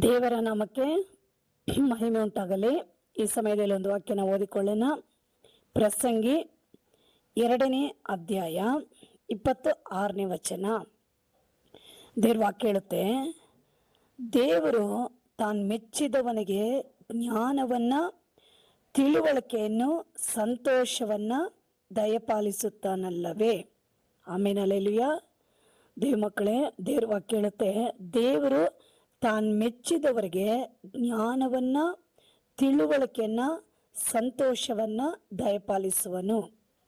ದೇವರ ನಾಮಕ್ಕೆ ಮಹಿಮೆ ಉಂಟಾಗಲಿ. ಈ ಸಮಯದಲ್ಲಿ ಒಂದು ವಾಕ್ಯನ ಓದಿಕೊಳ್ಳೋಣ. ಪ್ರಸಂಗಿ 2ನೇ ಅಧ್ಯಾಯ 26ನೇ ವಚನ. ದೇವ್ರ ವಾಕ್ಯ ಹೇಳುತ್ತೆ, ದೇವರು ತಾನು ಮೆಚ್ಚಿದವನಿಗೆ ಜ್ಞಾನವನ್ನ, ತಿಳುವಳಿಕೆಯನ್ನು, ಸಂತೋಷವನ್ನ ದಯಪಾಲಿಸುತ್ತಾನಲ್ಲವೇ. ಆಮೇಲೆ ಹಲ್ಲೆಲೂಯಾ. ದೇವ ಮಕ್ಕಳೇ, ದೇವ್ರ ವಾಕ್ಯ ಹೇಳುತ್ತೆ, ದೇವರು ತಾನು ಮೆಚ್ಚಿದವರಿಗೆ ಜ್ಞಾನವನ್ನ, ತಿಳುವಳಿಕೆಯನ್ನ, ಸಂತೋಷವನ್ನ ದಯಪಾಲಿಸುವನು.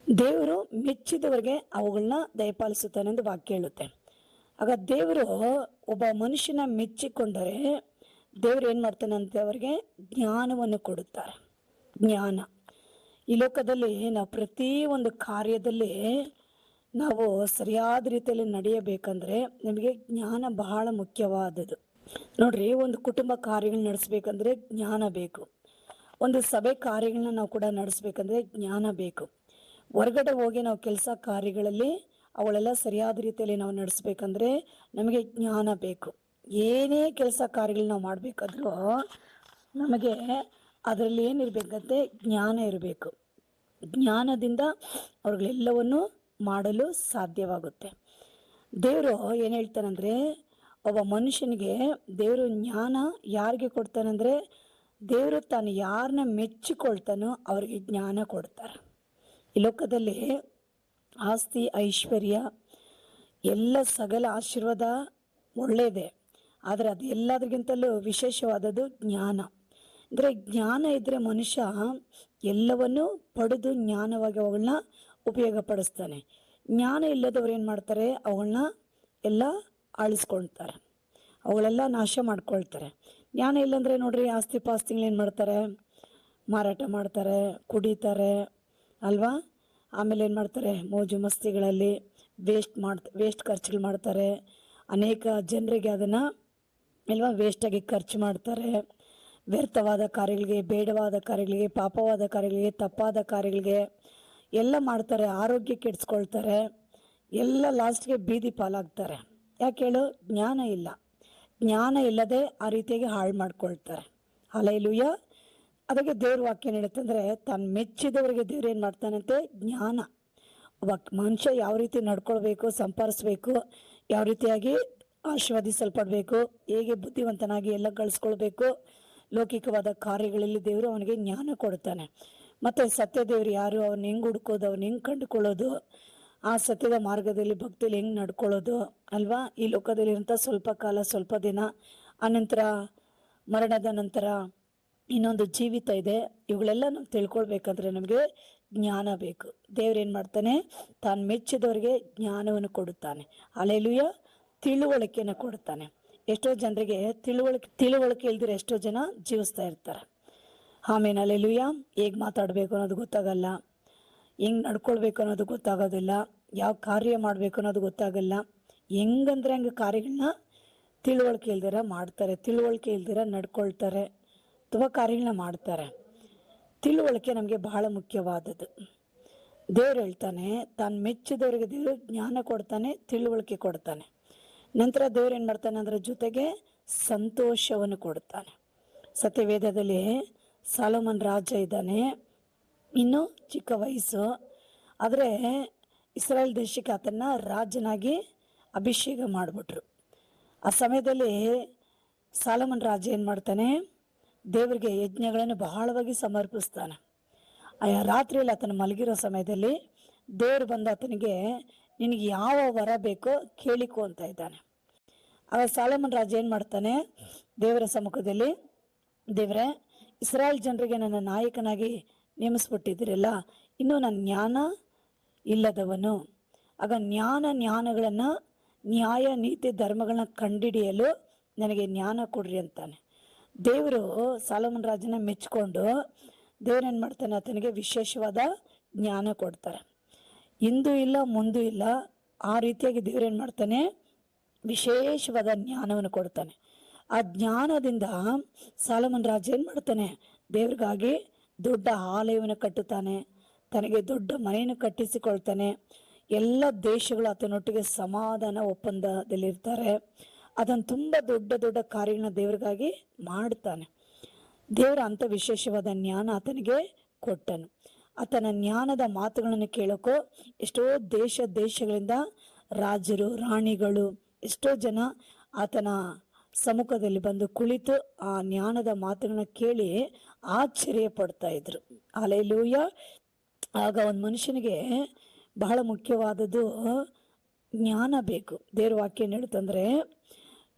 ದೇವರು ಮೆಚ್ಚಿದವರಿಗೆ ಅವುಗಳನ್ನ ದಯಪಾಲಿಸುತ್ತಾನೆ ಎಂದು ವಾಕ್ಯ ಹೇಳುತ್ತೆ. ಆಗ ದೇವರು ಒಬ್ಬ ಮನುಷ್ಯನ ಮೆಚ್ಚಿಕೊಂಡರೆ ದೇವರು ಏನು ಮಾಡ್ತಾನಂತೆ, ಅವರಿಗೆ ಜ್ಞಾನವನ್ನು ಕೊಡುತ್ತಾರೆ. ಜ್ಞಾನ. ಈ ಲೋಕದಲ್ಲಿ ನಾವು ಪ್ರತಿ ಒಂದು ಕಾರ್ಯದಲ್ಲಿ ನಾವು ಸರಿಯಾದ ರೀತಿಯಲ್ಲಿ ನಡೆಯಬೇಕಂದ್ರೆ ನಮಗೆ ಜ್ಞಾನ ಬಹಳ ಮುಖ್ಯವಾದದ್ದು. ನೋಡ್ರಿ, ಒಂದು ಕುಟುಂಬ ಕಾರ್ಯಗಳನ್ನ ನಡೆಸ್ಬೇಕಂದ್ರೆ ಜ್ಞಾನ ಬೇಕು. ಒಂದು ಸಭೆ ಕಾರ್ಯಗಳನ್ನ ನಾವು ಕೂಡ ನಡೆಸ್ಬೇಕಂದ್ರೆ ಜ್ಞಾನ ಬೇಕು. ಹೊರಗಡೆ ಹೋಗಿ ನಾವು ಕೆಲಸ ಕಾರ್ಯಗಳಲ್ಲಿ ಅವುಗಳೆಲ್ಲ ಸರಿಯಾದ ರೀತಿಯಲ್ಲಿ ನಾವು ನಡೆಸ್ಬೇಕಂದ್ರೆ ನಮಗೆ ಜ್ಞಾನ ಬೇಕು. ಏನೇ ಕೆಲಸ ಕಾರ್ಯಗಳನ್ನ ನಾವು ಮಾಡಬೇಕಾದ್ರೂ ನಮಗೆ ಅದರಲ್ಲಿ ಏನಿರಬೇಕಂತೆ, ಜ್ಞಾನ ಇರಬೇಕು. ಜ್ಞಾನದಿಂದ ಅವ್ರಿಗೆಲ್ಲವನ್ನು ಮಾಡಲು ಸಾಧ್ಯವಾಗುತ್ತೆ. ದೇವರು ಏನು ಹೇಳ್ತಾನಂದ್ರೆ, ಒಬ್ಬ ಮನುಷ್ಯನಿಗೆ ದೇವರು ಜ್ಞಾನ ಯಾರಿಗೆ ಕೊಡ್ತಾನಂದ್ರೆ, ದೇವರು ತಾನು ಯಾರನ್ನ ಮೆಚ್ಚಿಕೊಳ್ತಾನೋ ಅವ್ರಿಗೆ ಜ್ಞಾನ ಕೊಡ್ತಾರೆ. ಈ ಲೋಕದಲ್ಲಿ ಆಸ್ತಿ, ಐಶ್ವರ್ಯ, ಎಲ್ಲ ಸಕಲ ಆಶೀರ್ವಾದ ಒಳ್ಳೆಯದೇ, ಆದರೆ ಅದು ಎಲ್ಲದಕ್ಕಿಂತಲೂ ವಿಶೇಷವಾದದ್ದು ಜ್ಞಾನ. ಅಂದರೆ ಜ್ಞಾನ ಇದ್ದರೆ ಮನುಷ್ಯ ಎಲ್ಲವನ್ನು ಪಡೆದು ಜ್ಞಾನವಾಗಿ ಅವುಗಳನ್ನ ಉಪಯೋಗಪಡಿಸ್ತಾನೆ. ಜ್ಞಾನ ಇಲ್ಲದವ್ರು ಏನು ಮಾಡ್ತಾರೆ, ಅವುಗಳನ್ನ ಎಲ್ಲ ಅಳಿಸ್ಕೊಳ್ತಾರೆ, ಅವುಗಳೆಲ್ಲ ನಾಶ ಮಾಡ್ಕೊಳ್ತಾರೆ. ಜ್ಞಾನ ಇಲ್ಲಾಂದರೆ ನೋಡ್ರಿ, ಆಸ್ತಿ ಪಾಸ್ತಿಗಳೇನು ಮಾಡ್ತಾರೆ, ಮಾರಾಟ ಮಾಡ್ತಾರೆ, ಕುಡಿತಾರೆ ಅಲ್ವಾ. ಆಮೇಲೆ ಏನು ಮಾಡ್ತಾರೆ, ಮೋಜು ಮಸ್ತಿಗಳಲ್ಲಿ ವೇಸ್ಟ್ ಖರ್ಚುಗಳು ಮಾಡ್ತಾರೆ. ಅನೇಕ ಜನರಿಗೆ ಅದನ್ನು ಅಲ್ವಾ ವೇಸ್ಟಾಗಿ ಖರ್ಚು ಮಾಡ್ತಾರೆ. ವ್ಯರ್ಥವಾದ ಕಾರ್ಯಗಳಿಗೆ, ಬೇಡವಾದ ಕಾರ್ಯಗಳಿಗೆ, ಪಾಪವಾದ ಕಾರ್ಯಗಳಿಗೆ, ತಪ್ಪಾದ ಕಾರ್ಯಗಳಿಗೆ ಎಲ್ಲ ಮಾಡ್ತಾರೆ. ಆರೋಗ್ಯ ಕೆಡಿಸ್ಕೊಳ್ತಾರೆ. ಎಲ್ಲ ಲಾಸ್ಟ್ಗೆ ಬೀದಿ ಪಾಲಾಗ್ತಾರೆ. ಯಾಕೆ ಹೇಳು, ಜ್ಞಾನ ಇಲ್ಲ. ಜ್ಞಾನ ಇಲ್ಲದೆ ಆ ರೀತಿಯಾಗಿ ಹಾಳು ಮಾಡ್ಕೊಳ್ತಾರೆ. ಹಲ್ಲೆಲೂಯಾ. ಅದಕ್ಕೆ ದೇವ್ರ ವಾಕ್ಯ ಹೇಳುತ್ತಂದ್ರೆ, ತಾನು ಮೆಚ್ಚಿದವರಿಗೆ ದೇವ್ರು ಏನು ಮಾಡ್ತಾನಂತೆ, ಜ್ಞಾನ. ಒಬ್ಬ ಮನುಷ್ಯ ಯಾವ ರೀತಿ ನಡ್ಕೊಳ್ಬೇಕು, ಸಂಪಾದಿಸ್ಬೇಕು, ಯಾವ ರೀತಿಯಾಗಿ ಆಶೀರ್ವದಿಸಲ್ಪಡಬೇಕು, ಹೇಗೆ ಬುದ್ಧಿವಂತನಾಗಿ ಎಲ್ಲ ಗಳಿಸ್ಕೊಳ್ಬೇಕು, ಲೌಕಿಕವಾದ ಕಾರ್ಯಗಳಲ್ಲಿ ದೇವರು ಅವನಿಗೆ ಜ್ಞಾನ ಕೊಡ್ತಾನೆ. ಮತ್ತು ಸತ್ಯ ದೇವರು ಯಾರು, ಅವನ್ನ ಹೆಂಗೆ ಹುಡ್ಕೋದು, ಅವನ್ನ ಹೆಂಗೆ ಕಂಡುಕೊಳ್ಳೋದು, ಆ ಸತ್ಯದ ಮಾರ್ಗದಲ್ಲಿ ಭಕ್ತಿಯಲ್ಲಿ ಹೆಂಗೆ ನಡ್ಕೊಳ್ಳೋದು ಅಲ್ವಾ. ಈ ಲೋಕದಲ್ಲಿರೋಂಥ ಸ್ವಲ್ಪ ಕಾಲ, ಸ್ವಲ್ಪ ದಿನ, ಅನಂತರ ಮರಣದ ನಂತರ ಇನ್ನೊಂದು ಜೀವಿತ ಇದೆ. ಇವುಗಳೆಲ್ಲ ನಾವು ತಿಳ್ಕೊಳ್ಬೇಕಂದ್ರೆ ನಮಗೆ ಜ್ಞಾನ ಬೇಕು. ದೇವ್ರೇನು ಮಾಡ್ತಾನೆ, ತಾನು ಮೆಚ್ಚಿದವರಿಗೆ ಜ್ಞಾನವನ್ನು ಕೊಡುತ್ತಾನೆ. ಹಲ್ಲೆಲೂಯಾ. ತಿಳುವಳಿಕೆಯನ್ನು ಕೊಡುತ್ತಾನೆ. ಎಷ್ಟೋ ಜನರಿಗೆ ತಿಳುವಳಿಕೆ ಇಲ್ದಿರ ಎಷ್ಟೋ ಜನ ಜೀವಿಸ್ತಾ ಇರ್ತಾರೆ. ಆಮೇಲೆ ಹಲ್ಲೆಲೂಯಾ. ಹೇಗೆ ಮಾತಾಡಬೇಕು ಅನ್ನೋದು ಗೊತ್ತಾಗಲ್ಲ, ಹೆಂಗೆ ನಡ್ಕೊಳ್ಬೇಕು ಅನ್ನೋದು ಗೊತ್ತಾಗೋದಿಲ್ಲ, ಯಾವ ಕಾರ್ಯ ಮಾಡಬೇಕು ಅನ್ನೋದು ಗೊತ್ತಾಗಲ್ಲ. ಹೆಂಗಂದ್ರೆ ಹಂಗೆ ಕಾರ್ಯಗಳನ್ನ ತಿಳುವಳಿಕೆ ಇಲ್ದಿರ ಮಾಡ್ತಾರೆ, ತಿಳುವಳಿಕೆ ಇಲ್ದಿರ ನಡ್ಕೊಳ್ತಾರೆ, ತುಂಬ ಕಾರ್ಯಗಳನ್ನ ಮಾಡ್ತಾರೆ. ತಿಳುವಳಿಕೆ ನಮಗೆ ಬಹಳ ಮುಖ್ಯವಾದದ್ದು. ದೇವ್ರು ಹೇಳ್ತಾನೆ, ತಾನು ಮೆಚ್ಚಿದವರಿಗೆ ದೇವರು ಜ್ಞಾನ ಕೊಡ್ತಾನೆ, ತಿಳುವಳಿಕೆ ಕೊಡ್ತಾನೆ. ನಂತರ ದೇವ್ರು ಏನು ಮಾಡ್ತಾನೆ ಅದರ ಜೊತೆಗೆ ಸಂತೋಷವನ್ನು ಕೊಡ್ತಾನೆ. ಸತ್ಯವೇದದಲ್ಲಿ ಸಾಲೋಮನ್ ರಾಜ ಇದ್ದಾನೆ, ಇನ್ನೂ ಚಿಕ್ಕ ವಯಸ್ಸು, ಆದರೆ ಇಸ್ರಾಯೇಲ್ ದೇಶಕ್ಕೆ ಆತನ್ನ ರಾಜನಾಗಿ ಅಭಿಷೇಕ ಮಾಡಿಬಿಟ್ರು. ಆ ಸಮಯದಲ್ಲಿ ಸಾಲೋಮನ್ ರಾಜ ಏನು ಮಾಡ್ತಾನೆ, ದೇವರಿಗೆ ಯಜ್ಞಗಳನ್ನು ಬಹಳವಾಗಿ ಸಮರ್ಪಿಸ್ತಾನೆ. ಆ ರಾತ್ರಿಯಲ್ಲಿ ಆತನ ಮಲಗಿರೋ ಸಮಯದಲ್ಲಿ ದೇವರು ಬಂದು ಆತನಿಗೆ, ನಿನಗೆ ಯಾವ ವರ ಬೇಕೋ ಕೇಳಿಕೊ ಅಂತ ಇದ್ದಾನೆ. ಆಗ ಸಾಲೋಮನ್ ರಾಜ ಏನು ಮಾಡ್ತಾನೆ, ದೇವರ ಸಮ್ಮುಖದಲ್ಲಿ, ದೇವರೇ, ಇಸ್ರಾಯೇಲ್ ಜನರಿಗೆ ನನ್ನ ನಾಯಕನಾಗಿ ನೇಮಿಸ್ಬಿಟ್ಟಿದ್ದೀರಲ್ಲ, ಇನ್ನೂ ನನ್ನ ಜ್ಞಾನ ಇಲ್ಲದವನು. ಆಗ ಜ್ಞಾನಗಳನ್ನು, ನ್ಯಾಯ ನೀತಿ ಧರ್ಮಗಳನ್ನ ಕಂಡುಹಿಡಿಯಲು ನನಗೆ ಜ್ಞಾನ ಕೊಡ್ರಿ ಅಂತಾನೆ. ದೇವರು ಸಾಲೋಮನ್ ರಾಜನ ಮೆಚ್ಚಿಕೊಂಡು ದೇವ್ರೇನು ಮಾಡ್ತಾನೆ, ಆತನಿಗೆ ವಿಶೇಷವಾದ ಜ್ಞಾನ ಕೊಡ್ತಾರೆ. ಇಂದು ಇಲ್ಲ ಮುಂದೂ ಇಲ್ಲ, ಆ ರೀತಿಯಾಗಿ ದೇವ್ರೇನು ಮಾಡ್ತಾನೆ, ವಿಶೇಷವಾದ ಜ್ಞಾನವನ್ನು ಕೊಡ್ತಾನೆ. ಆ ಜ್ಞಾನದಿಂದ ಸಾಲೋಮನ್ ರಾಜ ಏನು ಮಾಡ್ತಾನೆ, ದೇವ್ರಿಗಾಗಿ ದೊಡ್ಡ ಆಲಯವನ್ನು ಕಟ್ಟುತ್ತಾನೆ, ತನಗೆ ದೊಡ್ಡ ಮನೆಯನ್ನು ಕಟ್ಟಿಸಿಕೊಳ್ತಾನೆ. ಎಲ್ಲ ದೇಶಗಳು ಆತನೊಟ್ಟಿಗೆ ಸಮಾಧಾನ ಒಪ್ಪಂದದಲ್ಲಿರ್ತಾರೆ. ಅದನ್ನು ತುಂಬ ದೊಡ್ಡ ದೊಡ್ಡ ಕಾರ್ಯಗಳನ್ನ ದೇವರಿಗಾಗಿ ಮಾಡ್ತಾನೆ. ದೇವರ ಅಂಥ ವಿಶೇಷವಾದ ಜ್ಞಾನ ಆತನಿಗೆ ಕೊಟ್ಟನು. ಆತನ ಜ್ಞಾನದ ಮಾತುಗಳನ್ನು ಕೇಳೋಕ್ಕೋ ಎಷ್ಟೋ ದೇಶಗಳಿಂದ ರಾಜರು, ರಾಣಿಗಳು, ಎಷ್ಟೋ ಜನ ಆತನ ಸಮ್ಮುಖದಲ್ಲಿ ಬಂದು ಕುಳಿತು ಆ ಜ್ಞಾನದ ಮಾತುಗಳನ್ನ ಕೇಳಿ ಆಶ್ಚರ್ಯ ಪಡ್ತಾ ಇದ್ರು. ಹಲ್ಲೆಲೂಯ. ಆಗ ಒಂದು ಮನುಷ್ಯನಿಗೆ ಬಹಳ ಮುಖ್ಯವಾದದ್ದು ಜ್ಞಾನ ಬೇಕು. ದೇವ್ರ ವಾಕ್ಯ ಏನು ಹೇಳುತ್ತಂದ್ರೆ,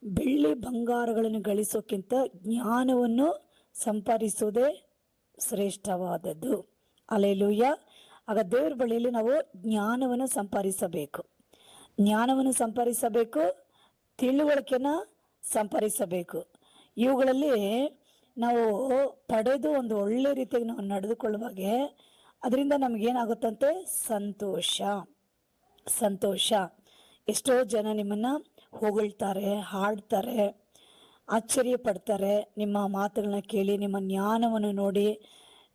ಬೆಳ್ಳಿ ಬಂಗಾರಗಳನ್ನು ಗಳಿಸೋಕ್ಕಿಂತ ಜ್ಞಾನವನ್ನು ಸಂಪಾದಿಸುವುದೇ ಶ್ರೇಷ್ಠವಾದದ್ದು. ಹಲ್ಲೆಲೂಯ. ಆಗ ದೇವ್ರ ಬಳಿಯಲ್ಲಿ ನಾವು ಜ್ಞಾನವನ್ನು ಸಂಪಾದಿಸಬೇಕು, ತಿಳುವಳಿಕೆನ ಸಂಪಾದಿಸಬೇಕು. ಇವುಗಳಲ್ಲಿ ನಾವು ಪಡೆದು ಒಂದು ಒಳ್ಳೆ ರೀತಿಯಾಗಿ ನಾವು ನಡೆದುಕೊಳ್ಳುವಾಗೆ ಅದರಿಂದ ನಮಗೇನಾಗುತ್ತಂತೆ? ಸಂತೋಷ. ಎಷ್ಟೋ ಜನ ನಿಮ್ಮನ್ನು ಹೊಗಳ್ತಾರೆ, ಹಾಡ್ತಾರೆ, ಆಶ್ಚರ್ಯ ಪಡ್ತಾರೆ. ನಿಮ್ಮ ಮಾತುಗಳನ್ನ ಕೇಳಿ, ನಿಮ್ಮ ಜ್ಞಾನವನ್ನು ನೋಡಿ,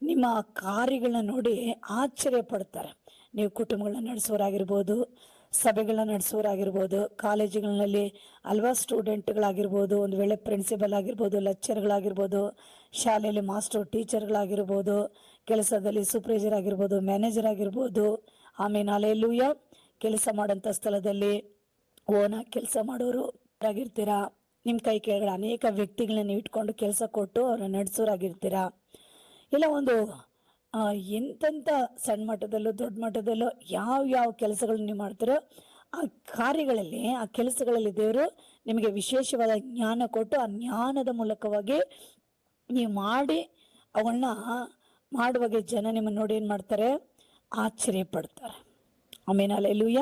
ನಿಮ್ಮ ಕಾರ್ಯಗಳನ್ನ ನೋಡಿ ಆಶ್ಚರ್ಯ ಪಡ್ತಾರೆ. ನೀವು ಕುಟುಂಬಗಳನ್ನ ನಡೆಸೋರಾಗಿರ್ಬೋದು, ಸಭೆಗಳನ್ನ ನಡೆಸೋರಾಗಿರ್ಬೋದು, ಕಾಲೇಜುಗಳಲ್ಲಿ ಅಲ್ವಾ ಸ್ಟೂಡೆಂಟ್ಗಳಾಗಿರ್ಬೋದು, ಒಂದು ವೇಳೆ ಪ್ರಿನ್ಸಿಪಲ್ ಆಗಿರ್ಬೋದು, ಲೆಕ್ಚರ್ಗಳಾಗಿರ್ಬೋದು, ಶಾಲೆಯಲ್ಲಿ ಮಾಸ್ಟರ್ ಟೀಚರ್ಗಳಾಗಿರ್ಬೋದು, ಕೆಲಸದಲ್ಲಿ ಸೂಪರ್ವೈಸರ್ ಆಗಿರ್ಬೋದು, ಮ್ಯಾನೇಜರ್ ಆಗಿರ್ಬೋದು. ಆಮೇಲೆ ಹಲ್ಲೆಲೂಯ. ಕೆಲಸ ಮಾಡೋಂಥ ಸ್ಥಳದಲ್ಲಿ ಓನಾಗಿ ಕೆಲಸ ಮಾಡೋರು ಆಗಿರ್ತೀರಾ. ನಿಮ್ಮ ಕೈ ಕೆಳಗಡೆ ಅನೇಕ ವ್ಯಕ್ತಿಗಳನ್ನ ನೀವು ಇಟ್ಕೊಂಡು ಕೆಲಸ ಕೊಟ್ಟು ಅವ್ರನ್ನ ನಡೆಸೋರಾಗಿರ್ತೀರಾ. ಇಲ್ಲ ಒಂದು ಎಂತೆಂಥ ಸಣ್ಣ ಮಟ್ಟದಲ್ಲೋ ದೊಡ್ಡ ಮಟ್ಟದಲ್ಲೋ ಯಾವ ಕೆಲಸಗಳನ್ನ ನೀವು ಮಾಡ್ತೀರೋ ಆ ಕಾರ್ಯಗಳಲ್ಲಿ, ಆ ಕೆಲಸಗಳಲ್ಲಿ ದೇವರು ನಿಮಗೆ ವಿಶೇಷವಾದ ಜ್ಞಾನ ಕೊಟ್ಟು ಆ ಜ್ಞಾನದ ಮೂಲಕವಾಗಿ ನೀವು ಮಾಡಿ ಅವುಗಳನ್ನ ಮಾಡುವಾಗೆ ಜನ ನಿಮ್ಮನ್ನು ನೋಡಿ ಏನು ಮಾಡ್ತಾರೆ? ಆಶ್ಚರ್ಯ ಪಡ್ತಾರೆ. ಆಮೇಲೆ ಹಲ್ಲೆಲೂಯ.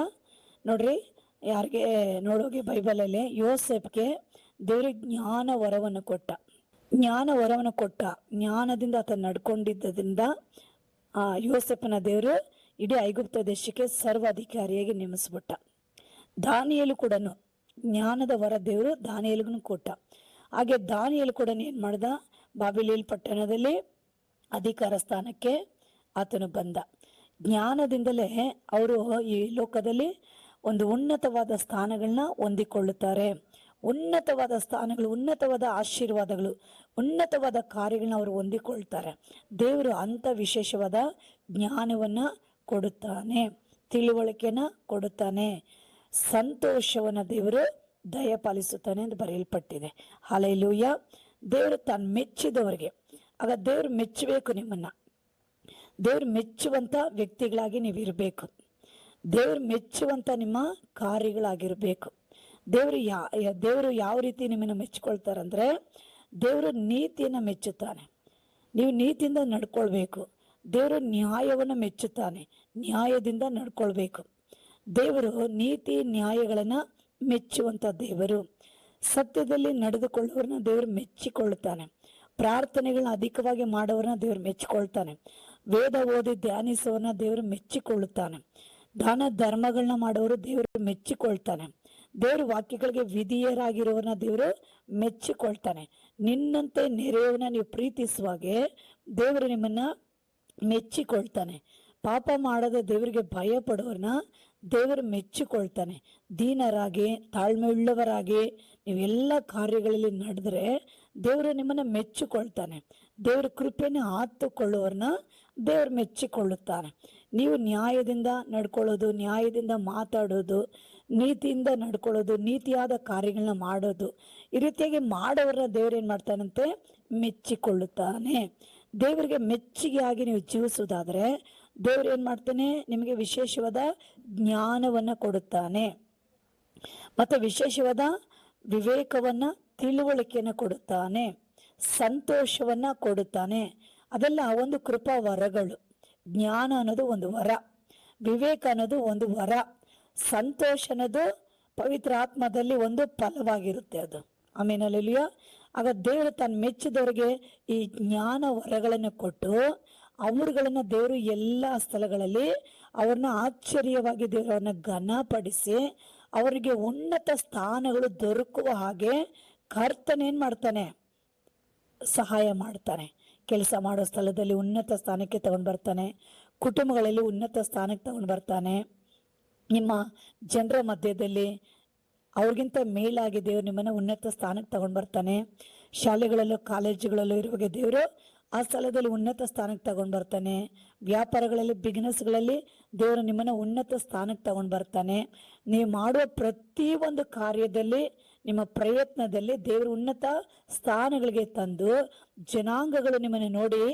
ನೋಡ್ರಿ, ಯಾರಿಗೆ ನೋಡೋಗೆ ಬೈಬಲಲ್ಲಿ ಯೋಸೇಫ್ಗೆ ದೇವರು ಜ್ಞಾನ ವರವನ್ನು ಕೊಟ್ಟ. ಜ್ಞಾನದಿಂದ ಆತ ನಡ್ಕೊಂಡಿದ್ದರಿಂದ ಯೋಸೇಫನ ದೇವರು ಇಡೀ ಐಗುಪ್ತ ದೇಶಕ್ಕೆ ಸರ್ವಾಧಿಕಾರಿಯಾಗಿ ನೇಮಿಸ್ಬಿಟ್ಟ. ದಾನಿಯೇಲು ಕೂಡ ಜ್ಞಾನದ ವರ ದೇವರು ದಾನಿಯೇಲಿಗೂ ಕೊಟ್ಟ. ಹಾಗೆ ದಾನಿಯೇಲು ಕೂಡ ಏನು ಮಾಡ್ದ? ಬಾಬಿಲೋನ್ ಪಟ್ಟಣದಲ್ಲಿ ಅಧಿಕಾರ ಸ್ಥಾನಕ್ಕೆ ಆತನು ಬಂದ. ಜ್ಞಾನದಿಂದಲೇ ಅವರು ಈ ಲೋಕದಲ್ಲಿ ಒಂದು ಉನ್ನತವಾದ ಸ್ಥಾನಗಳನ್ನ ಹೊಂದಿಕೊಳ್ಳುತ್ತಾರೆ. ಉನ್ನತವಾದ ಸ್ಥಾನಗಳು, ಉನ್ನತವಾದ ಆಶೀರ್ವಾದಗಳು, ಉನ್ನತವಾದ ಕಾರ್ಯಗಳನ್ನ ಅವರು ಹೊಂದಿಕೊಳ್ತಾರೆ. ದೇವರು ಅಂಥ ವಿಶೇಷವಾದ ಜ್ಞಾನವನ್ನು ಕೊಡುತ್ತಾನೆ, ತಿಳುವಳಿಕೆನ ಕೊಡುತ್ತಾನೆ, ಸಂತೋಷವನ್ನು ದೇವರು ದಯಪಾಲಿಸುತ್ತಾನೆ ಎಂದು ಬರೆಯಲ್ಪಟ್ಟಿದೆ. ಹಲ್ಲೆಲೂಯ. ದೇವರು ತಾನು ಮೆಚ್ಚಿದವರಿಗೆ, ಆಗ ದೇವರು ಮೆಚ್ಚಬೇಕು. ನಿಮ್ಮನ್ನು ದೇವರು ಮೆಚ್ಚುವಂಥ ವ್ಯಕ್ತಿಗಳಾಗಿ ನೀವು ಇರಬೇಕು. ದೇವರು ಮೆಚ್ಚುವಂಥ ನಿಮ್ಮ ಕಾರ್ಯಗಳಾಗಿರಬೇಕು. ದೇವರು ಯಾವ ರೀತಿ ನಿಮ್ಮನ್ನು ಮೆಚ್ಚಿಕೊಳ್ತಾರಂದ್ರೆ, ದೇವರು ನೀತಿಯನ್ನು ಮೆಚ್ಚುತ್ತಾನೆ, ನೀವು ನೀತಿಯಿಂದ ನಡ್ಕೊಳ್ಬೇಕು. ದೇವರು ನ್ಯಾಯವನ್ನು ಮೆಚ್ಚುತ್ತಾನೆ, ನ್ಯಾಯದಿಂದ ನಡ್ಕೊಳ್ಬೇಕು. ದೇವರು ನೀತಿ ನ್ಯಾಯಗಳನ್ನು ಮೆಚ್ಚುವಂಥ ದೇವರು. ಸತ್ಯದಲ್ಲಿ ನಡೆದುಕೊಳ್ಳುವವ್ರನ್ನ ದೇವರು ಮೆಚ್ಚಿಕೊಳ್ಳುತ್ತಾನೆ. ಪ್ರಾರ್ಥನೆಗಳನ್ನ ಅಧಿಕವಾಗಿ ಮಾಡೋರನ್ನ ದೇವರು ಮೆಚ್ಚಿಕೊಳ್ತಾನೆ. ವೇದ ಓದಿ ಧ್ಯಾನಿಸೋರನ್ನ ದೇವರು ಮೆಚ್ಚಿಕೊಳ್ಳುತ್ತಾನೆ. ದಾನ ಧರ್ಮಗಳನ್ನ ಮಾಡೋರು ದೇವರು ಮೆಚ್ಚಿಕೊಳ್ತಾನೆ. ದೇವ್ರ ವಾಕ್ಯಗಳಿಗೆ ವಿಧಿಯರಾಗಿರೋರನ್ನ ದೇವರು ಮೆಚ್ಚಿಕೊಳ್ತಾನೆ. ನಿನ್ನಂತೆ ನೆರೆಯವನ್ನ ನೀವು ಪ್ರೀತಿಸುವಾಗೆ ದೇವರು ನಿಮ್ಮನ್ನ ಮೆಚ್ಚಿಕೊಳ್ತಾನೆ. ಪಾಪ ಮಾಡದ ದೇವರಿಗೆ ಭಯ ಪಡೋರನ್ನ ದೇವರು ಮೆಚ್ಚಿಕೊಳ್ತಾನೆ. ದೀನರಾಗಿ, ತಾಳ್ಮೆ ಉಳ್ಳವರಾಗಿ ನೀವೆಲ್ಲ ಕಾರ್ಯಗಳಲ್ಲಿ ನಡೆದ್ರೆ ದೇವರು ನಿಮ್ಮನ್ನ ಮೆಚ್ಚಿಕೊಳ್ತಾನೆ. ದೇವರ ಕೃಪೆಯನ್ನು ಆತುಕೊಳ್ಳುವವ್ರನ್ನ ದೇವರು ಮೆಚ್ಚಿಕೊಳ್ಳುತ್ತಾನೆ. ನೀವು ನ್ಯಾಯದಿಂದ ನಡ್ಕೊಳ್ಳೋದು, ನ್ಯಾಯದಿಂದ ಮಾತಾಡೋದು, ನೀತಿಯಿಂದ ನಡ್ಕೊಳ್ಳೋದು, ನೀತಿಯಾದ ಕಾರ್ಯಗಳನ್ನ ಮಾಡೋದು, ಈ ರೀತಿಯಾಗಿ ಮಾಡೋರನ್ನ ದೇವ್ರು ಏನು ಮಾಡ್ತಾನಂತೆ? ಮೆಚ್ಚಿಕೊಳ್ಳುತ್ತಾನೆ. ದೇವರಿಗೆ ಮೆಚ್ಚುಗೆಯಾಗಿ ನೀವು ಜೀವಿಸೋದಾದರೆ ದೇವ್ರು ಏನು ಮಾಡ್ತಾನೆ? ನಿಮಗೆ ವಿಶೇಷವಾದ ಜ್ಞಾನವನ್ನು ಕೊಡುತ್ತಾನೆ, ಮತ್ತು ವಿಶೇಷವಾದ ವಿವೇಕವನ್ನು, ತಿಳುವಳಿಕೆಯನ್ನು ಕೊಡುತ್ತಾನೆ, ಸಂತೋಷವನ್ನು ಕೊಡುತ್ತಾನೆ. ಅದೆಲ್ಲ ಒಂದು ಕೃಪಾ ವರಗಳು. ಜ್ಞಾನ ಅನ್ನೋದು ಒಂದು ವರ, ವಿವೇಕ ಅನ್ನೋದು ಒಂದು ವರ, ಸಂತೋಷ ಅನ್ನೋದು ಪವಿತ್ರ ಆತ್ಮದಲ್ಲಿ ಒಂದು ಫಲವಾಗಿರುತ್ತೆ ಅದು. ಆಮೇಲೆ ಅಲ್ಲೆಲೂಯ. ಆಗ ದೇವರು ತಾನು ಮೆಚ್ಚಿದವರಿಗೆ ಈ ಜ್ಞಾನ ವರಗಳನ್ನು ಕೊಟ್ಟು ಅವರುಗಳನ್ನು ದೇವರು ಎಲ್ಲ ಸ್ಥಳಗಳಲ್ಲಿ ಅವ್ರನ್ನ ಆಶ್ಚರ್ಯವಾಗಿ ದೇವರು ಅವ್ರನ್ನ ಘನಪಡಿಸಿ ಅವರಿಗೆ ಉನ್ನತ ಸ್ಥಾನಗಳು ದೊರಕುವ ಹಾಗೆ ಕರ್ತನೇನು ಮಾಡ್ತಾನೆ? ಸಹಾಯ ಮಾಡ್ತಾನೆ. ಕೆಲಸ ಮಾಡೋ ಸ್ಥಳದಲ್ಲಿ ಉನ್ನತ ಸ್ಥಾನಕ್ಕೆ ತಗೊಂಡು ಬರ್ತಾನೆ, ಕುಟುಂಬಗಳಲ್ಲಿ ಉನ್ನತ ಸ್ಥಾನಕ್ಕೆ ತಗೊಂಡು ಬರ್ತಾನೆ, ನಿಮ್ಮ ಜನರ ಮಧ್ಯದಲ್ಲಿ ಅವ್ರಿಗಿಂತ ಮೇಲಾಗಿ ದೇವ್ರು ನಿಮ್ಮನ್ನು ಉನ್ನತ ಸ್ಥಾನಕ್ಕೆ ತಗೊಂಡು ಬರ್ತಾನೆ. ಶಾಲೆಗಳಲ್ಲೂ ಕಾಲೇಜುಗಳಲ್ಲೂ ಇರುವಾಗ ದೇವರು ಆ ಸ್ಥಳದಲ್ಲಿ ಉನ್ನತ ಸ್ಥಾನಕ್ಕೆ ತಗೊಂಡು ಬರ್ತಾನೆ. ವ್ಯಾಪಾರಗಳಲ್ಲಿ, ಬಿಸ್ನೆಸ್ಗಳಲ್ಲಿ ದೇವರು ನಿಮ್ಮನ್ನು ಉನ್ನತ ಸ್ಥಾನಕ್ಕೆ ತಗೊಂಡು ಬರ್ತಾನೆ. ನೀವು ಮಾಡುವ ಪ್ರತಿಯೊಂದು ಕಾರ್ಯದಲ್ಲಿ, ನಿಮ್ಮ ಪ್ರಯತ್ನದಲ್ಲಿ ದೇವರು ಉನ್ನತ ಸ್ಥಾನಗಳಿಗೆ ತಂದು ಜನಾಂಗಗಳು ನಿಮ್ಮನ್ನು ನೋಡಿ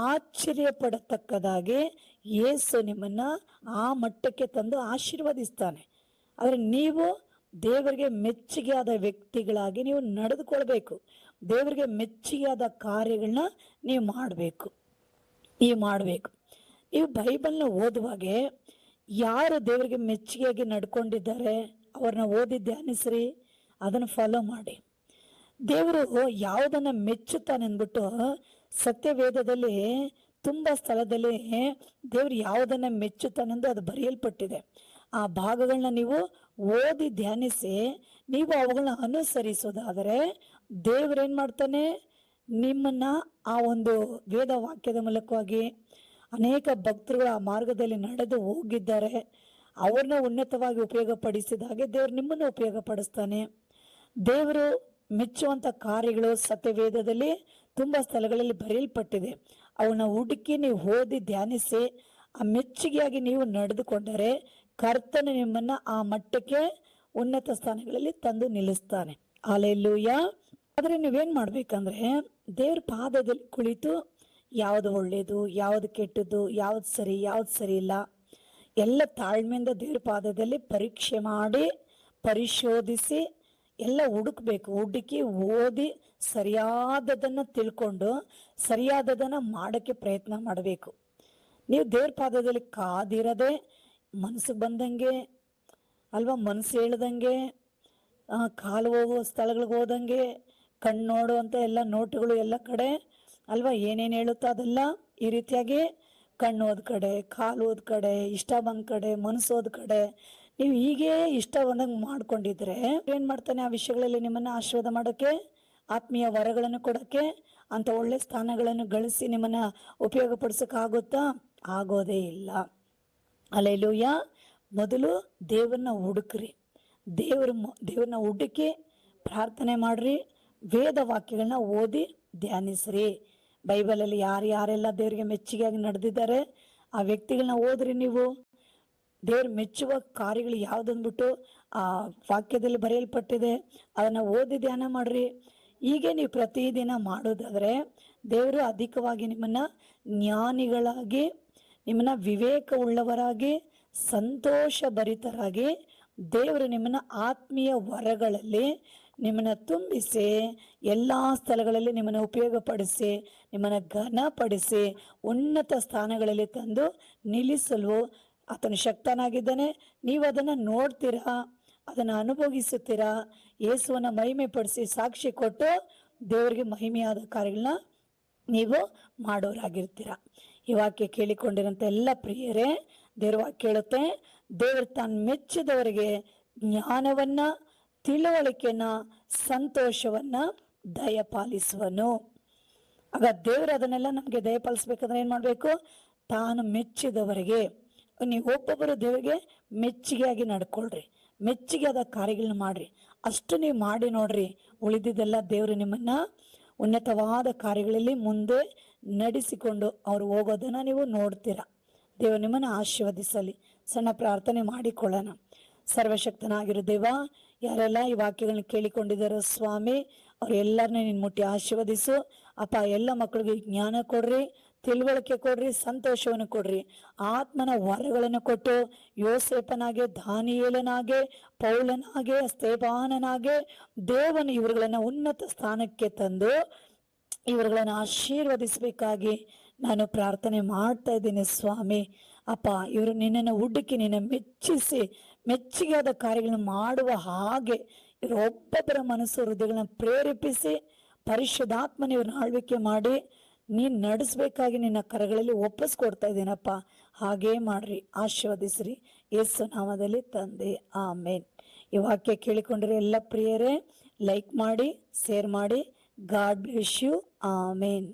ಆಶ್ಚರ್ಯ ಪಡತಕ್ಕದಾಗಿ ಯೇಸು ನಿಮ್ಮನ್ನು ಆ ಮಟ್ಟಕ್ಕೆ ತಂದು ಆಶೀರ್ವದಿಸ್ತಾನೆ. ಆದರೆ ನೀವು ದೇವರಿಗೆ ಮೆಚ್ಚುಗೆಯಾದ ವ್ಯಕ್ತಿಗಳಾಗಿ ನೀವು ನಡೆದುಕೊಳ್ಬೇಕು. ದೇವರಿಗೆ ಮೆಚ್ಚುಗೆಯಾದ ಕಾರ್ಯಗಳನ್ನ ನೀವು ಮಾಡಬೇಕು. ನೀವು ಬೈಬಲ್ನ ಓದುವಾಗೆ ಯಾರು ದೇವರಿಗೆ ಮೆಚ್ಚುಗೆಯಾಗಿ ನಡ್ಕೊಂಡಿದ್ದಾರೆ ಅವ್ರನ್ನ ಓದಿ ಧ್ಯಾನಿಸ್ರಿ, ಅದನ್ನು ಫಾಲೋ ಮಾಡಿ. ದೇವರು ಯಾವುದನ್ನು ಮೆಚ್ಚುತ್ತಾನೆ ಅಂದ್ಬಿಟ್ಟು ಸತ್ಯವೇದದಲ್ಲಿ ತುಂಬ ಸ್ಥಳದಲ್ಲಿ ದೇವರು ಯಾವುದನ್ನು ಮೆಚ್ಚುತ್ತಾನೆಂದು ಅದು ಬರೆಯಲ್ಪಟ್ಟಿದೆ. ಆ ಭಾಗಗಳನ್ನ ನೀವು ಓದಿ ಧ್ಯಾನಿಸಿ ನೀವು ಅವುಗಳನ್ನ ಅನುಸರಿಸೋದಾದರೆ ದೇವರೇನು ಮಾಡ್ತಾನೆ, ನಿಮ್ಮನ್ನ ಆ ಒಂದು ವೇದ ವಾಕ್ಯದ ಮೂಲಕವಾಗಿ ಅನೇಕ ಭಕ್ತರುಗಳು ಆ ಮಾರ್ಗದಲ್ಲಿ ನಡೆದು ಹೋಗಿದ್ದಾರೆ, ಅವ್ರನ್ನ ಉನ್ನತವಾಗಿ ಉಪಯೋಗ ಪಡಿಸಿದ ಹಾಗೆ ದೇವರು ನಿಮ್ಮನ್ನು ಉಪಯೋಗ ಪಡಿಸ್ತಾನೆ. ದೇವರು ಮೆಚ್ಚುವಂಥ ಕಾರ್ಯಗಳು ಸತ್ಯವೇದದಲ್ಲಿ ತುಂಬ ಸ್ಥಳಗಳಲ್ಲಿ ಬರೆಯಲ್ಪಟ್ಟಿದೆ. ಅವನ್ನ ಹುಡುಕಿ ನೀವು ಓದಿ ಧ್ಯಾನಿಸಿ ಆ ಮೆಚ್ಚುಗೆಯಾಗಿ ನೀವು ನಡೆದುಕೊಂಡರೆ ಕರ್ತನು ನಿಮ್ಮನ್ನ ಆ ಮಟ್ಟಕ್ಕೆ ಉನ್ನತ ಸ್ಥಾನಗಳಲ್ಲಿ ತಂದು ನಿಲ್ಲಿಸ್ತಾನೆ. ಹಲ್ಲೆಲೂಯಾ. ಆದರೆ ನೀವೇನು ಮಾಡ್ಬೇಕಂದ್ರೆ ದೇವ್ರ ಪಾದದಲ್ಲಿ ಕುಳಿತು ಯಾವುದು ಒಳ್ಳೆಯದು, ಯಾವುದು ಕೆಟ್ಟದ್ದು, ಯಾವ್ದು ಸರಿ ಇಲ್ಲ ಎಲ್ಲ ತಾಳ್ಮೆಯಿಂದ ದೇವ್ರ ಪಾದದಲ್ಲಿ ಪರೀಕ್ಷೆ ಮಾಡಿ ಪರಿಶೋಧಿಸಿ ಎಲ್ಲ ಹುಡುಕಿ ಓದಿ ಸರಿಯಾದದನ್ನು ತಿಳ್ಕೊಂಡು ಸರಿಯಾದದನ್ನು ಮಾಡೋಕ್ಕೆ ಪ್ರಯತ್ನ ಮಾಡಬೇಕು. ನೀವು ದೇವ್ರ ಪಾದದಲ್ಲಿ ಕಾದಿರದೆ ಮನಸ್ಸಿಗೆ ಬಂದಂಗೆ ಅಲ್ವಾ, ಮನಸ್ಸು ಹೇಳ್ದಂಗೆ, ಕಾಲು ಹೋಗೋ ಸ್ಥಳಗಳಿಗೆ ಹೋದಂಗೆ, ಕಣ್ಣು ನೋಡುವಂಥ ಎಲ್ಲ ನೋಟುಗಳು ಎಲ್ಲ ಕಡೆ ಅಲ್ವಾ, ಏನೇನು ಹೇಳುತ್ತೋ ಅದೆಲ್ಲ ಈ ರೀತಿಯಾಗಿ ಕಣ್ಣು ಹೋದ ಕಡೆ, ಕಾಲು ಹೋದ ಕಡೆ, ಇಷ್ಟ ಬಂದ ಕಡೆ, ಮನಸ್ಸು ಹೋದ ಕಡೆ ನೀವು ಹೀಗೆ ಇಷ್ಟ ಬಂದಂಗೆ ಮಾಡ್ಕೊಂಡಿದ್ರೆ ಏನು ಮಾಡ್ತಾನೆ, ಆ ವಿಷಯಗಳಲ್ಲಿ ನಿಮ್ಮನ್ನು ಆಶೀರ್ವಾದ ಮಾಡೋಕ್ಕೆ, ಆತ್ಮೀಯ ವರಗಳನ್ನು ಕೊಡೋಕ್ಕೆ, ಅಂಥ ಒಳ್ಳೆ ಸ್ಥಾನಗಳನ್ನು ಗಳಿಸಿ ನಿಮ್ಮನ್ನು ಉಪಯೋಗ ಪಡಿಸೋಕ್ಕಾಗುತ್ತಾ? ಆಗೋದೇ ಇಲ್ಲ. ಹಲ್ಲೆಲೂಯಾ. ಮೊದಲು ದೇವ್ರನ್ನ ಹುಡುಕ್ರಿ, ದೇವ್ರನ್ನ ಹುಡುಕಿ ಪ್ರಾರ್ಥನೆ ಮಾಡ್ರಿ, ವೇದ ವಾಕ್ಯಗಳನ್ನ ಓದಿ ಧ್ಯಾನಿಸ್ರಿ. ಬೈಬಲಲ್ಲಿ ಯಾರೆಲ್ಲ ದೇವರಿಗೆ ಮೆಚ್ಚುಗೆಯಾಗಿ ನಡೆದಿದ್ದಾರೆ ಆ ವ್ಯಕ್ತಿಗಳನ್ನ ಓದ್ರಿ. ನೀವು ದೇವ್ರ ಮೆಚ್ಚುವ ಕಾರ್ಯಗಳು ಯಾವುದಂದ್ಬಿಟ್ಟು ಆ ವಾಕ್ಯದಲ್ಲಿ ಬರೆಯಲ್ಪಟ್ಟಿದೆ, ಅದನ್ನು ಓದಿ ಧ್ಯಾನ ಮಾಡ್ರಿ. ಹೀಗೆ ನೀವು ಪ್ರತಿದಿನ ಮಾಡೋದಾದರೆ ದೇವರು ಅಧಿಕವಾಗಿ ನಿಮ್ಮನ್ನು ಜ್ಞಾನಿಗಳಾಗಿ, ನಿಮ್ಮನ್ನು ವಿವೇಕವುಳ್ಳವರಾಗಿ, ಸಂತೋಷ ಭರಿತರಾಗಿ ದೇವರು ನಿಮ್ಮನ್ನು ಆತ್ಮೀಯ ವರಗಳಲ್ಲಿ ನಿಮ್ಮನ್ನು ತುಂಬಿಸಿ ಎಲ್ಲ ಸ್ಥಳಗಳಲ್ಲಿ ನಿಮ್ಮನ್ನು ಉಪಯೋಗಪಡಿಸಿ ನಿಮ್ಮನ್ನು ಘನಪಡಿಸಿ ಉನ್ನತ ಸ್ಥಾನಗಳಲ್ಲಿ ತಂದು ನಿಲ್ಲಿಸಲು ಆತನು ಶಕ್ತನಾಗಿದ್ದಾನೆ. ನೀವು ಅದನ್ನು ನೋಡ್ತೀರಾ, ಅದನ್ನು ಅನುಭವಿಸುತ್ತೀರಾ, ಯೇಸುವನ್ನು ಮಹಿಮೆ ಪಡಿಸಿ ಸಾಕ್ಷಿ ಕೊಟ್ಟು ದೇವರಿಗೆ ಮಹಿಮೆಯಾದ ಕಾರ್ಯಗಳನ್ನ ನೀವು ಮಾಡೋರಾಗಿರ್ತೀರ. ಈ ವಾಕ್ಯ ಕೇಳಿಕೊಂಡಿರೋಂಥ ಎಲ್ಲ ಪ್ರಿಯರೇ, ದೇವ್ರ ವಾಕ್ಯ ಹೇಳುತ್ತೆ, ದೇವರು ತಾನು ಮೆಚ್ಚಿದವರಿಗೆ ಜ್ಞಾನವನ್ನ, ತಿಳುವಳಿಕೆಯನ್ನ, ಸಂತೋಷವನ್ನ ದಯಪಾಲಿಸುವನು. ಆಗ ದೇವರು ಅದನ್ನೆಲ್ಲ ನಮಗೆ ದಯಪಾಲಿಸ್ಬೇಕಂದ್ರೆ ಏನು ಮಾಡಬೇಕು? ತಾನು ಮೆಚ್ಚಿದವರಿಗೆ. ನೀವು ಒಬ್ಬೊಬ್ಬರು ದೇವರಿಗೆ ಮೆಚ್ಚುಗೆಯಾಗಿ ನಡ್ಕೊಳ್ರಿ, ಮೆಚ್ಚುಗೆಯಾದ ಕಾರ್ಯಗಳನ್ನ ಮಾಡ್ರಿ. ಅಷ್ಟು ನೀವು ಮಾಡಿ ನೋಡ್ರಿ, ಉಳಿದಿದ್ದೆಲ್ಲ ದೇವರು ನಿಮ್ಮನ್ನ ಉನ್ನತವಾದ ಕಾರ್ಯಗಳಲ್ಲಿ ಮುಂದೆ ನಡೆಸಿಕೊಂಡು ಅವ್ರು ಹೋಗೋದನ್ನು ನೀವು ನೋಡ್ತೀರ. ದೇವರು ನಿಮ್ಮನ್ನು ಆಶೀರ್ವದಿಸಲಿ. ಸಣ್ಣ ಪ್ರಾರ್ಥನೆ ಮಾಡಿಕೊಳ್ಳೋಣ. ಸರ್ವಶಕ್ತನಾಗಿರೋ ದೇವ, ಯಾರೆಲ್ಲ ಈ ವಾಕ್ಯಗಳನ್ನ ಕೇಳಿಕೊಂಡಿದ್ದಾರೋ ಸ್ವಾಮಿ, ಅವರೆಲ್ಲರನ್ನ ನೀನು ಮುಟ್ಟಿ ಆಶೀರ್ವದಿಸು ಅಪ್ಪ. ಎಲ್ಲ ಮಕ್ಕಳಿಗೆ ಜ್ಞಾನ ಕೊಡ್ರಿ, ತಿಳುವಳಿಕೆ ಕೊಡ್ರಿ, ಸಂತೋಷವನ್ನು ಕೊಡ್ರಿ. ಆತ್ಮನ ವರಗಳನ್ನು ಕೊಟ್ಟು ಯೋಸೇಫನಾಗೆ, ದಾನಿಯೇಲನಾಗೆ, ಪೌಲನಾಗೆ, ಸ್ತೇಫಾನನಾಗೆ ದೇವನು ಇವರುಗಳನ್ನು ಉನ್ನತ ಸ್ಥಾನಕ್ಕೆ ತಂದು ಇವರುಗಳನ್ನು ಆಶೀರ್ವದಿಸಬೇಕಾಗಿ ನಾನು ಪ್ರಾರ್ಥನೆ ಮಾಡ್ತಾ ಇದ್ದೀನಿ ಸ್ವಾಮಿ. ಅಪ್ಪ, ಇವರು ನಿನ್ನನ್ನು ಹುಡುಕಿ ನಿನ್ನ ಮೆಚ್ಚಿಸಿ ಮೆಚ್ಚುಗೆಯಾದ ಕಾರ್ಯಗಳನ್ನು ಮಾಡುವ ಹಾಗೆ ಇವರು ಒಬ್ಬೊಬ್ಬರ ಮನಸ್ಸು ಹೃದಯಗಳನ್ನ ಪ್ರೇರೇಪಿಸಿ ಪರಿಶುದ್ಧಾತ್ಮನ ಇವ್ರನ್ನ ಆಳ್ವಿಕೆ ಮಾಡಿ ನೀನು ನಡೆಸಬೇಕಾಗಿ ನಿನ್ನ ಕರಗಳಲ್ಲಿ ಒಪ್ಪಿಸ್ಕೊಡ್ತಾ ಇದ್ದೀನಪ್ಪ. ಹಾಗೇ ಮಾಡ್ರಿ, ಆಶೀರ್ವದಿಸ್ರಿ, ಯೇಸು ನಾಮದಲ್ಲಿ ತಂದೆ, ಆಮೇನ್. ಈ ವಾಕ್ಯ ಕೇಳಿಕೊಂಡ್ರೆ ಎಲ್ಲ ಪ್ರಿಯರೇ ಲೈಕ್ ಮಾಡಿ, ಶೇರ್ ಮಾಡಿ. God bless you. ಆಮೇನ್.